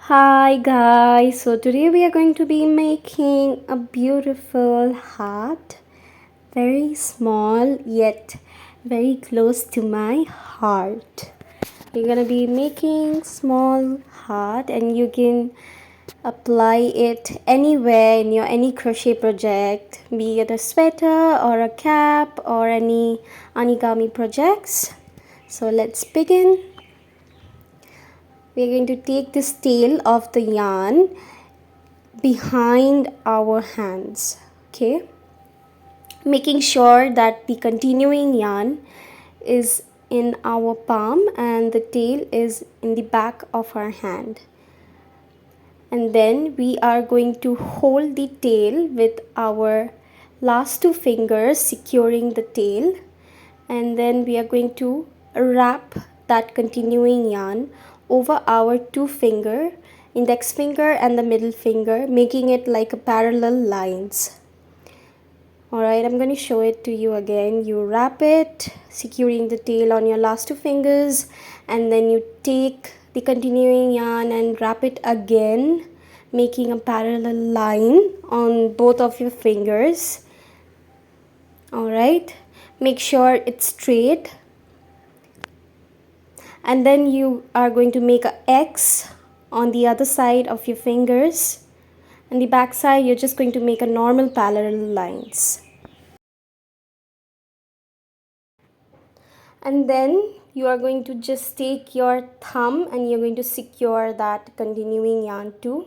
Hi guys, so today we are going to be making a beautiful heart, very small yet very close to my heart. We're gonna be making small heart and you can apply it anywhere in your any crochet project, be it a sweater or a cap or any origami projects. So let's begin. We're going to take this tail of the yarn behind our hands, okay, making sure that the continuing yarn is in our palm and the tail is in the back of our hand, and then we are going to hold the tail with our last two fingers securing the tail, and then we are going to wrap that continuing yarn over our two finger, index finger and the middle finger, making it like a parallel lines. Alright, I'm going to show it to you again. You wrap it securing the tail on your last two fingers, and then you take the continuing yarn and wrap it again, making a parallel line on both of your fingers. Alright, make sure it's straight, and then you are going to make a X on the other side of your fingers, and the back side you're just going to make a normal parallel lines. And then you are going to just take your thumb and you're going to secure that continuing yarn too.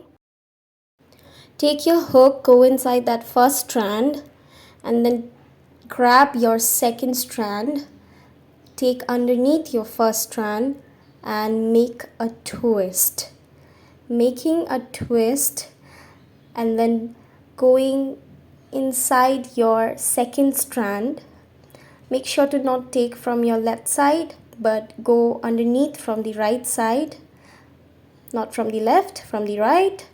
Take your hook, go inside that first strand, and then grab your second strand, take underneath your first strand and make a twist. Making a twist and then going inside your second strand. Make sure to not take from your left side but go underneath from the right side, not from the left, from the right,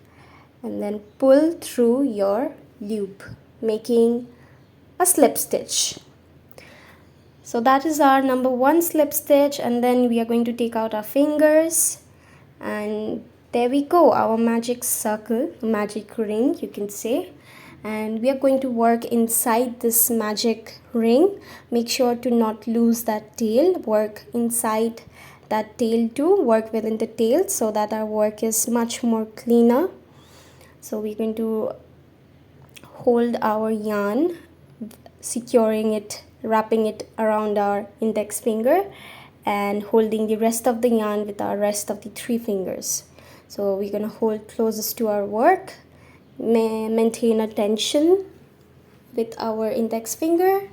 and then pull through your loop, making a slip stitch. So that is our number one slip stitch, and then we are going to take out our fingers, and there we go, our magic circle, magic ring you can say. And we are going to work inside this magic ring. Make sure to not lose that tail, work inside that tail too, work within the tail so that our work is much more cleaner. So we're going to hold our yarn, securing it, wrapping it around our index finger and holding the rest of the yarn with our rest of the three fingers. So we're going to hold closest to our work, maintain a tension with our index finger,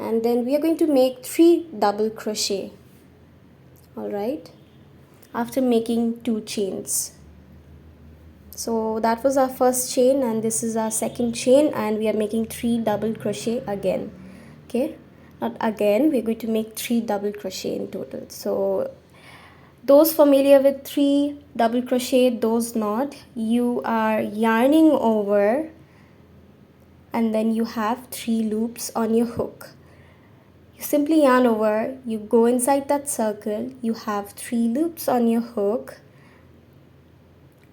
and then we are going to make 3 double crochet. All right, after making 2 chains. So that was our first chain and this is our second chain, and we are making 3 double crochet again. Okay, not again, we're going to make 3 double crochet in total. So those familiar with 3 double crochet, those not, you are yarning over and then you have 3 loops on your hook. You simply yarn over, you go inside that circle, you have 3 loops on your hook,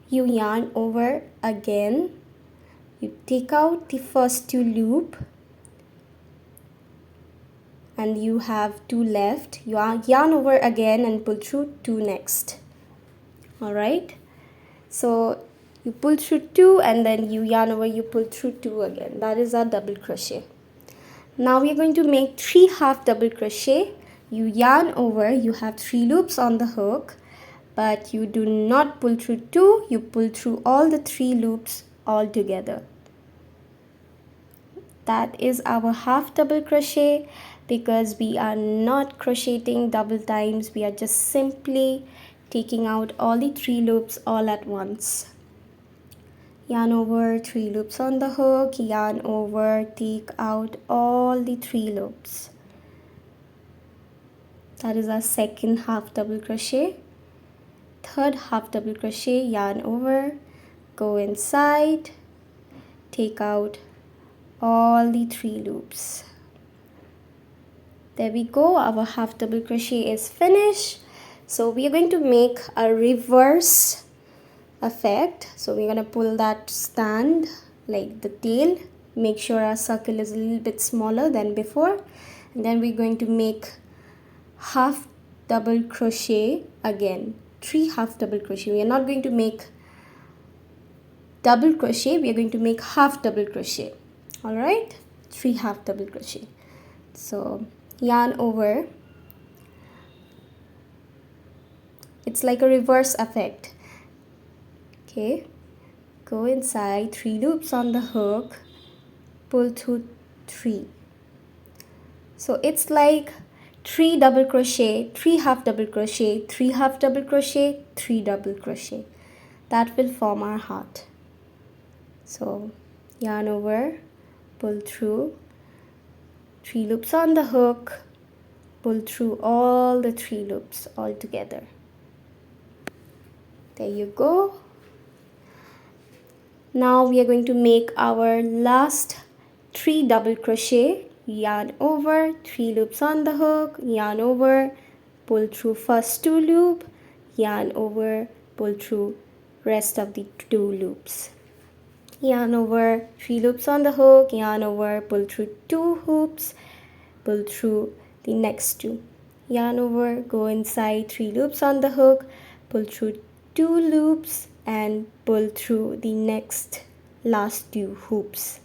you yarn over again, you take out the first 2 loop and you have 2 left. You yarn over again and pull through 2 next. Alright, so you pull through 2 and then you yarn over, you pull through 2 again. That is our double crochet. Now we are going to make 3 half double crochet. You yarn over, you have 3 loops on the hook, but you do not pull through 2, you pull through all the 3 loops all together. That is our half double crochet, because we are not crocheting double times, we are just simply taking out all the 3 loops all at once. Yarn over, 3 loops on the hook, yarn over, take out all the 3 loops. That is our second half double crochet. Third half double crochet, yarn over, go inside, take out all the 3 loops. There we go, our half double crochet is finished. So we are going to make a reverse effect. So we're gonna pull that stand like the tail, make sure our circle is a little bit smaller than before, and then we're going to make half double crochet again, 3 half double crochet. We are not going to make double crochet, we are going to make half double crochet. All right, 3 half double crochet. So yarn over, it's like a reverse effect. Okay, go inside, 3 loops on the hook, pull through 3. So it's like 3 double crochet, 3 half double crochet, 3 half double crochet, 3 double crochet. That will form our heart. So yarn over, pull through, 3 loops on the hook, pull through all the 3 loops all together. There you go. Now we are going to make our last 3 double crochet. Yarn over, 3 loops on the hook, yarn over, pull through first 2 loop, yarn over, pull through rest of the 2 loops. Yarn over, 3 loops on the hook, yarn over, pull through 2 hoops, pull through the next 2. Yarn over, go inside, 3 loops on the hook, pull through 2 loops and pull through the next last 2 hoops.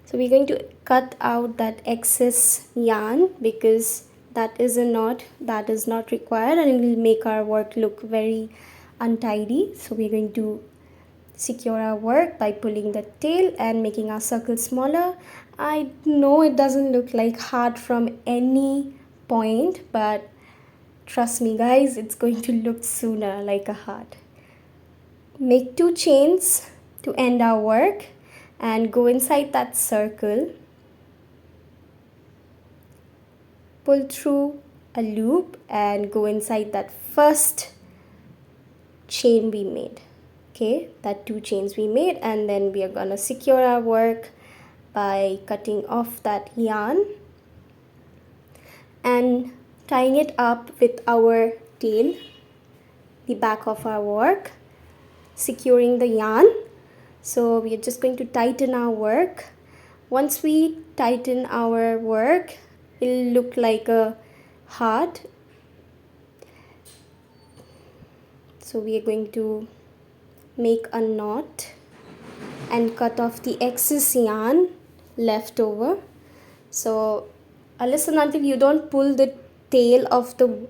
So we're going to cut out that excess yarn because that is a knot that is not required and it will make our work look very untidy. So we're going to secure our work by pulling the tail and making our circle smaller. I know it doesn't look like heart from any point, but trust me guys, it's going to look sooner like a heart. Make 2 chains to end our work and go inside that circle, pull through a loop and go inside that first chain we made. Okay, that 2 chains we made, and then we are gonna secure our work by cutting off that yarn and tying it up with our tail, the back of our work, securing the yarn. So we are just going to tighten our work. Once we tighten our work, it'll look like a heart. So we are going to make a knot and cut off the excess yarn left over. So listen, until you don't pull the tail of the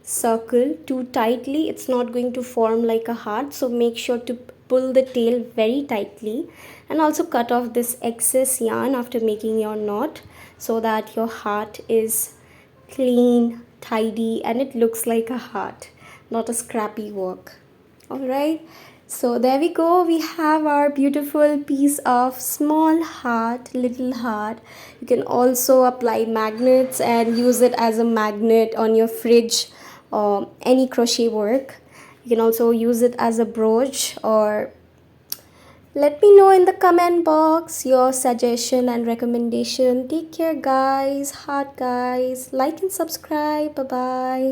circle too tightly, it's not going to form like a heart. So make sure to pull the tail very tightly and also cut off this excess yarn after making your knot so that your heart is clean, tidy, and it looks like a heart, not a scrappy work. All right, so there we go, we have our beautiful piece of small heart, little heart. You can also apply magnets and use it as a magnet on your fridge or any crochet work. You can also use it as a brooch, or let me know in the comment box your suggestion and recommendation. Take care guys, heart guys, like and subscribe. Bye bye.